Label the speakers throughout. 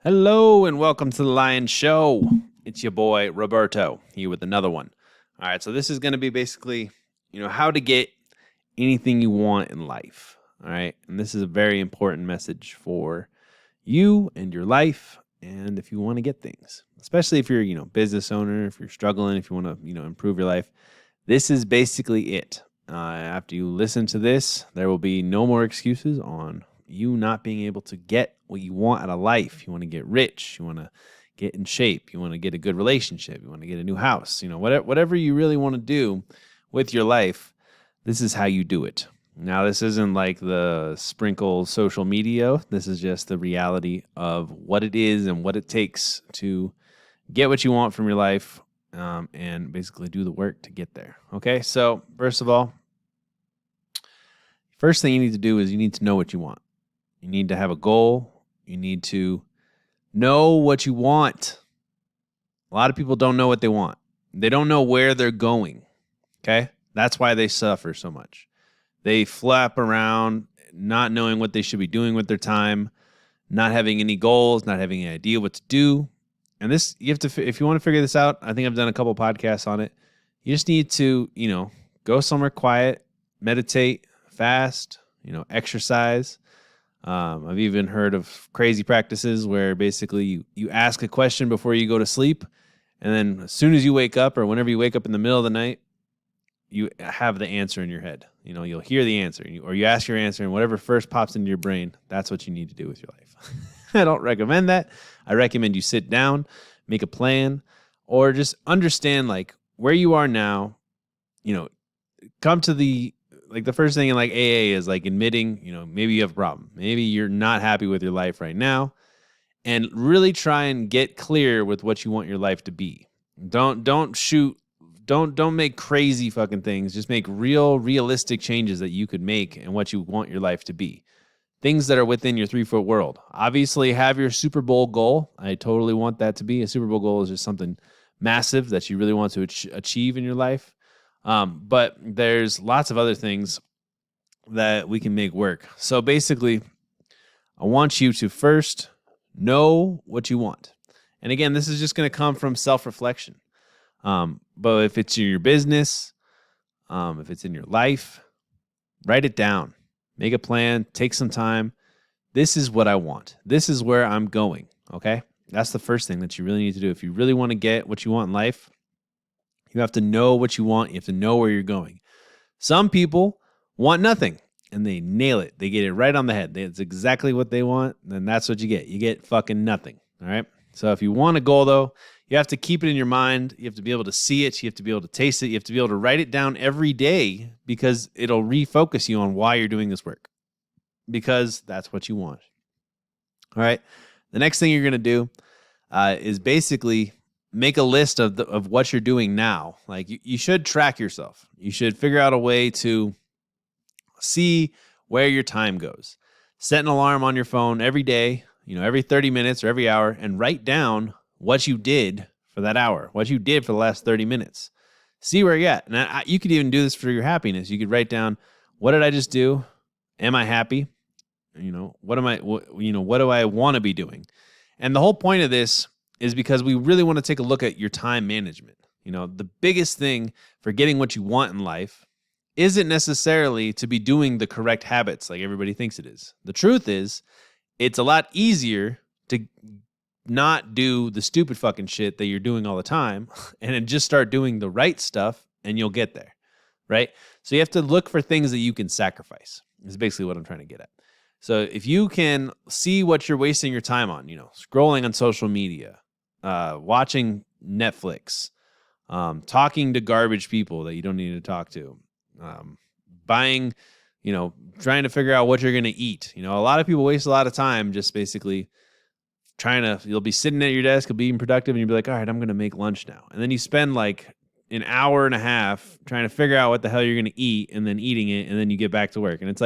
Speaker 1: Hello and welcome to the Lyon Show. It's your boy Roberto here with another one. All right, so this is going to be basically, how to get anything you want in life. All right, and this is a very important message for you and your life, and if you want to get things, especially if you're, business owner, if you're struggling, if you want to, improve your life. This is basically it. After you listen to this, there will be no more excuses on you not being able to get what you want out of life. You want to get rich. You want to get in shape. You want to get a good relationship. You want to get a new house. Whatever you really want to do with your life, this is how you do it. Now, this isn't like the sprinkle social media. This is just the reality of what it is and what it takes to get what you want from your life and basically do the work to get there. Okay, so first of all, first thing you need to do is you need to know what you want. You need to have a goal. You need to know what you want. A lot of people don't know what they want. They don't know where they're going. Okay? That's why they suffer so much. They flap around not knowing what they should be doing with their time, not having any goals, not having any idea what to do. And this, you have to, if you want to figure this out, I think I've done a couple podcasts on it. You just need to, go somewhere quiet, meditate, fast, exercise. I've even heard of crazy practices where basically you ask a question before you go to sleep, and then as soon as you wake up or whenever you wake up in the middle of the night, you have the answer in your head. You'll hear the answer, or you ask your answer, and whatever first pops into your brain, that's what you need to do with your life. I don't recommend that. I recommend you sit down, make a plan, or just understand where you are now. Come to the first thing in AA is admitting, maybe you have a problem. Maybe you're not happy with your life right now, and really try and get clear with what you want your life to be. Don't make crazy fucking things. Just make realistic changes that you could make and what you want your life to be. Things that are within your 3-foot world. Obviously, have your Super Bowl goal. I totally want that to be. A Super Bowl goal is just something massive that you really want to achieve in your life. But there's lots of other things that we can make work. So basically, I want you to first know what you want. And again, this is just going to come from self-reflection. But if it's in your business, if it's in your life, write it down. Make a plan. Take some time. This is what I want. This is where I'm going. Okay? That's the first thing that you really need to do. If you really want to get what you want in life, you have to know what you want. You have to know where you're going. Some people want nothing, and they nail it. They get it right on the head. It's exactly what they want, and that's what you get. You get fucking nothing, all right? So if you want a goal, though, you have to keep it in your mind. You have to be able to see it. You have to be able to taste it. You have to be able to write it down every day because it'll refocus you on why you're doing this work because that's what you want, all right? The next thing you're going to do is basically make a list of what you're doing now. You should track yourself. You should figure out a way to see where your time goes. Set an alarm on your phone every day, every 30 minutes or every hour, and write down what you did for that hour, what you did for the last 30 minutes. See where you're at. And you could even do this for your happiness. You could write down, what did I just do? Am I happy? What do I want to be doing? And the whole point of this is because we really want to take a look at your time management. The biggest thing for getting what you want in life isn't necessarily to be doing the correct habits like everybody thinks it is. The truth is, it's a lot easier to not do the stupid fucking shit that you're doing all the time and then just start doing the right stuff and you'll get there, right? So you have to look for things that you can sacrifice. Is basically what I'm trying to get at. So if you can see what you're wasting your time on, scrolling on social media, watching Netflix, talking to garbage people that you don't need to talk to, buying, trying to figure out what you're going to eat. A lot of people waste a lot of time just basically you'll be sitting at your desk, you'll be being productive, and you'll be like, all right, I'm going to make lunch now. And then you spend an hour and a half trying to figure out what the hell you're going to eat and then eating it, and then you get back to work. And it's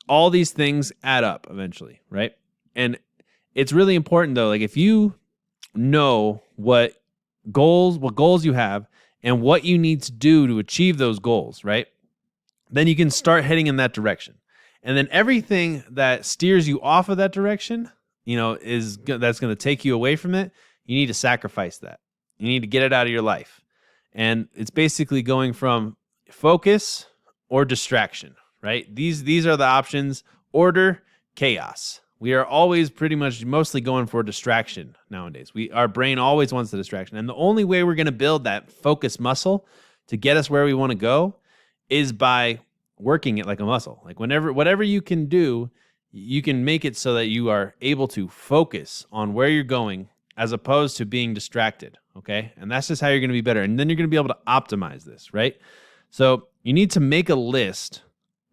Speaker 1: all these things add up eventually, right? And it's really important, though, if you know what goals you have and what you need to do to achieve those goals, right? Then you can start heading in that direction. And then everything that steers you off of that direction, that's going to take you away from it, you need to sacrifice that. You need to get it out of your life. And it's basically going from focus or distraction, right? These are the options: order, chaos. We are always pretty much mostly going for distraction nowadays. Our brain always wants the distraction. And the only way we're going to build that focus muscle to get us where we want to go is by working it like a muscle. Like whatever you can do, you can make it so that you are able to focus on where you're going as opposed to being distracted, okay? And that's just how you're going to be better. And then you're going to be able to optimize this, right? So you need to make a list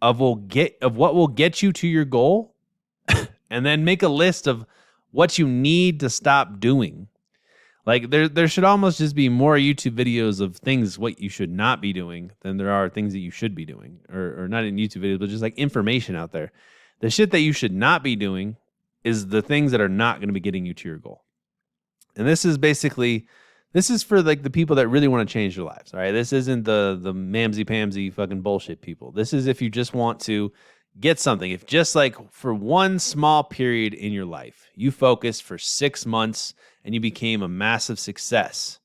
Speaker 1: of what will get you to your goal, and then make a list of what you need to stop doing. Like there should almost just be more YouTube videos of things what you should not be doing than there are things that you should be doing, or not in YouTube videos, but just like information out there. The shit that you should not be doing is the things that are not going to be getting you to your goal. And this is for like the people that really want to change their lives. All right. This isn't the mamsy-pamsy fucking bullshit people. This is if you just want to get something. If just like for one small period in your life, you focused for 6 months and you became a massive success.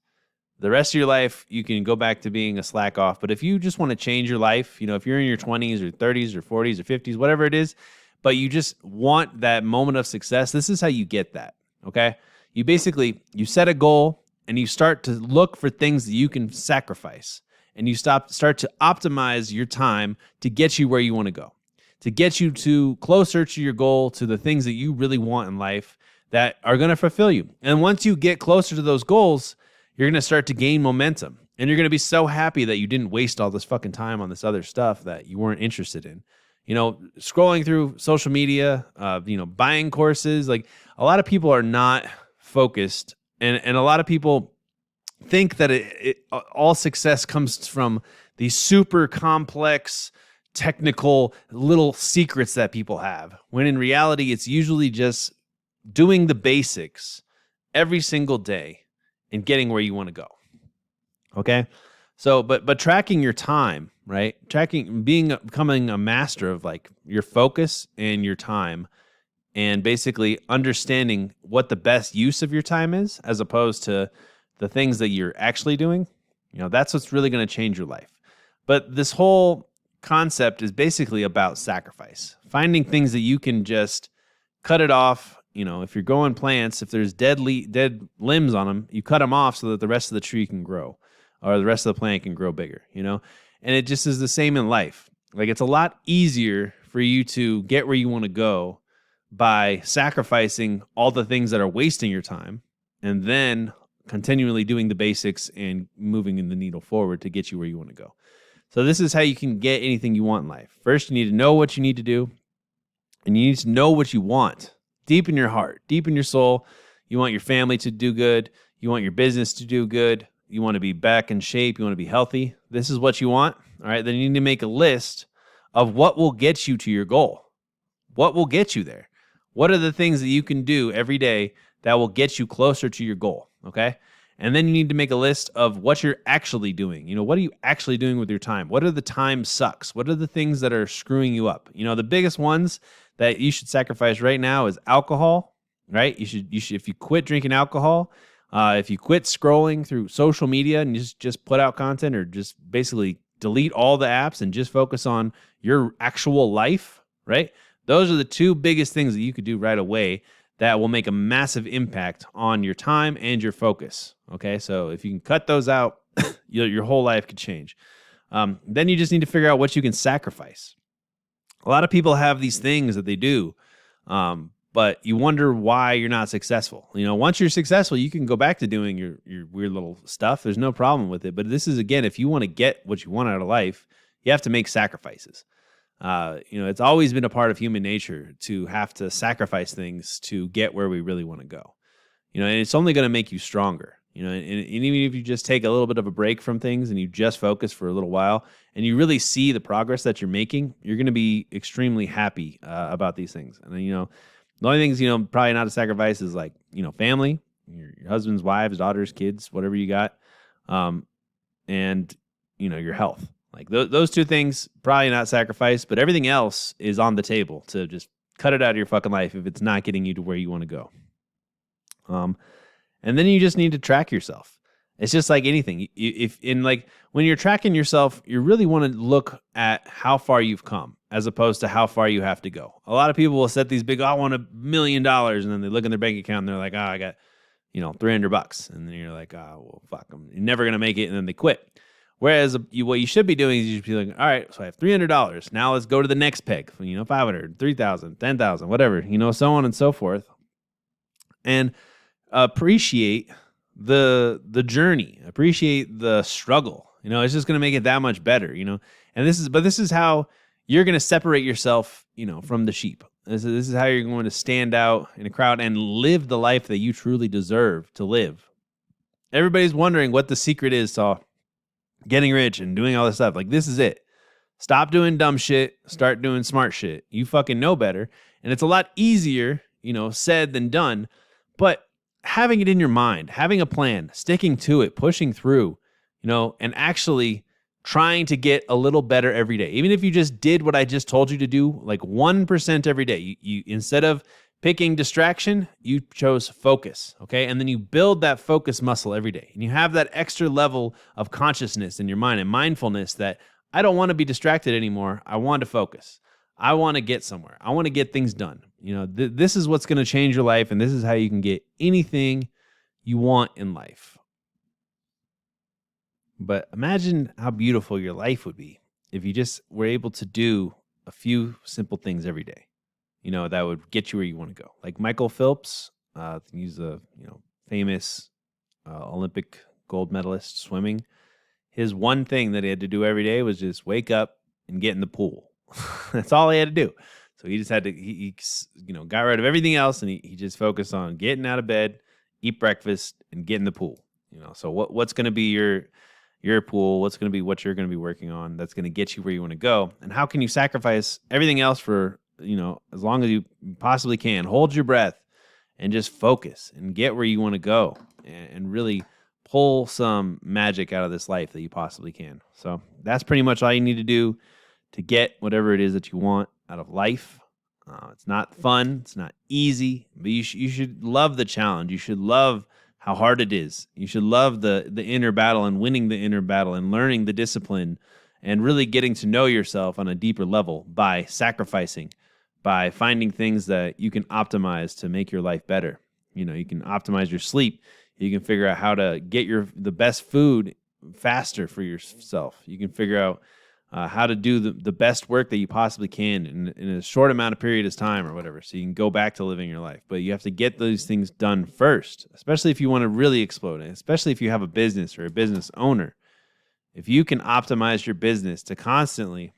Speaker 1: The rest of your life, you can go back to being a slack off. But if you just want to change your life, if you're in your 20s or 30s or 40s or 50s, whatever it is, but you just want that moment of success, this is how you get that, okay? You set a goal and you start to look for things that you can sacrifice, and you start to optimize your time to get you where you want to go, to get you to closer to your goal, to the things that you really want in life that are going to fulfill you. And once you get closer to those goals, you're going to start to gain momentum, and you're going to be so happy that you didn't waste all this fucking time on this other stuff that you weren't interested in. Scrolling through social media, buying courses. Like, a lot of people are not focused, and a lot of people think that all success comes from these super complex, technical little secrets that people have, when in reality, it's usually just doing the basics every single day and getting where you want to go. Okay? So, but tracking your time, right? Becoming a master of like your focus and your time, and basically understanding what the best use of your time is, as opposed to the things that you're actually doing. That's what's really going to change your life. But this whole concept is basically about sacrifice, finding things that you can just cut it off. If you're growing plants, if there's dead limbs on them, you cut them off so that the rest of the tree can grow, or the rest of the plant can grow bigger, and it just is the same in life. Like, it's a lot easier for you to get where you want to go by sacrificing all the things that are wasting your time, and then continually doing the basics and moving the needle forward to get you where you want to go. So this is how you can get anything you want in life. First, you need to know what you need to do, and you need to know what you want deep in your heart, deep in your soul. You want your family to do good. You want your business to do good. You want to be back in shape. You want to be healthy. This is what you want. All right. Then you need to make a list of what will get you to your goal. What will get you there? What are the things that you can do every day that will get you closer to your goal? Okay. And then you need to make a list of what you're actually doing. What are you actually doing with your time? What are the time sucks? What are the things that are screwing you up? The biggest ones that you should sacrifice right now is alcohol, right? You should, if you quit drinking alcohol, if you quit scrolling through social media and just put out content, or just basically delete all the apps and just focus on your actual life, right? Those are the two biggest things that you could do right away that will make a massive impact on your time and your focus. Okay, so if you can cut those out, your whole life could change. Then you just need to figure out what you can sacrifice. A lot of people have these things that they do, but you wonder why you're not successful. Once you're successful, you can go back to doing your weird little stuff. There's no problem with it. But this is, again, if you want to get what you want out of life, you have to make sacrifices. It's always been a part of human nature to have to sacrifice things to get where we really want to go. And it's only going to make you stronger. And even if you just take a little bit of a break from things and you just focus for a little while and you really see the progress that you're making, you're going to be extremely happy about these things. And the only things, probably not to sacrifice is like, family, your husbands, wives, daughters, kids, whatever you got. And your health. Like those two things, probably not sacrifice, but everything else is on the table to just cut it out of your fucking life if it's not getting you to where you want to go. And then you just need to track yourself. It's just like anything. When you're tracking yourself, you really want to look at how far you've come as opposed to how far you have to go. A lot of people will set these big, I want $1 million. And then they look in their bank account and they're like, I got, $300. And then you're like, well, fuck, you're never going to make it. And then they quit. Whereas what you should be doing is you should be like, all right, so I have $300. Now let's go to the next peg, 500, 3,000, 10,000, whatever, so on and so forth. And appreciate the journey, appreciate the struggle. It's just going to make it that much better, and this is how you're going to separate yourself, from the sheep. This is how you're going to stand out in a crowd and live the life that you truly deserve to live. Everybody's wondering what the secret is to getting rich and doing all this stuff. Like, this is it. Stop doing dumb shit, start doing smart shit. You fucking know better. And it's a lot easier, said than done, but having it in your mind, having a plan, sticking to it, pushing through, and actually trying to get a little better every day. Even if you just did what I just told you to do, like 1% every day, you instead of picking distraction, you chose focus, okay? And then you build that focus muscle every day. And you have that extra level of consciousness in your mind and mindfulness that I don't want to be distracted anymore. I want to focus. I want to get somewhere. I want to get things done. This is what's going to change your life, and this is how you can get anything you want in life. But imagine how beautiful your life would be if you just were able to do a few simple things every day, that would get you where you want to go. Like Michael Phelps, he's a famous Olympic gold medalist swimming. His one thing that he had to do every day was just wake up and get in the pool. That's all he had to do. So he just had to, he got rid of everything else, and he just focused on getting out of bed, eat breakfast, and get in the pool. So what's going to be your pool? What's going to be what you're going to be working on that's going to get you where you want to go? And how can you sacrifice everything else for, as long as you possibly can? Hold your breath and just focus and get where you want to go and really pull some magic out of this life that you possibly can. So that's pretty much all you need to do to get whatever it is that you want out of life. It's not fun. It's not easy, but you should love the challenge. You should love how hard it is. You should love the inner battle and winning the inner battle and learning the discipline and really getting to know yourself on a deeper level by sacrificing, by finding things that you can optimize to make your life better. You can optimize your sleep. You can figure out how to get the best food faster for yourself. You can figure out how to do the best work that you possibly can in a short amount of period of time or whatever, so you can go back to living your life. But you have to get those things done first, especially if you want to really explode it, especially if you have a business or a business owner. If you can optimize your business to constantly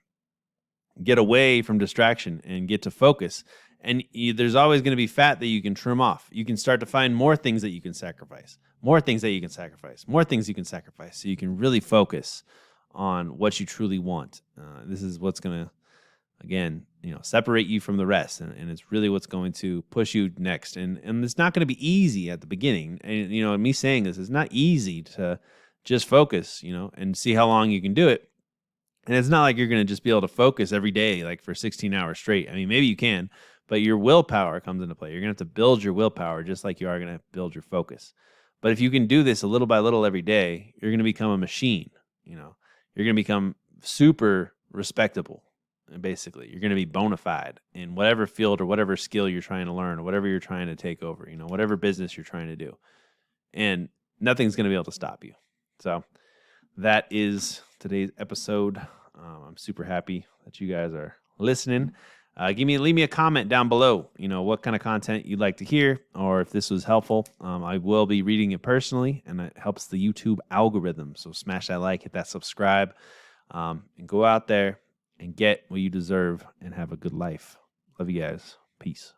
Speaker 1: get away from distraction and get to focus, and there's always going to be fat that you can trim off. You can start to find more things that you can sacrifice, more things that you can sacrifice, more things you can sacrifice, so you can really focus on what you truly want. This is what's going to, again, separate you from the rest. And it's really what's going to push you next. And it's not going to be easy at the beginning. And, me saying this, it's not easy to just focus, and see how long you can do it. And it's not like you're going to just be able to focus every day, like for 16 hours straight. I mean, maybe you can, but your willpower comes into play. You're going to have to build your willpower just like you are going to build your focus. But if you can do this a little by little every day, you're going to become a machine, You're going to become super respectable, basically. You're going to be bona fide in whatever field or whatever skill you're trying to learn or whatever you're trying to take over, whatever business you're trying to do. And nothing's going to be able to stop you. So that is today's episode. I'm super happy that you guys are listening. Leave me a comment down below, what kind of content you'd like to hear, or if this was helpful. I will be reading it personally, and it helps the YouTube algorithm. So smash that like, hit that subscribe, and go out there and get what you deserve and have a good life. Love you guys. Peace.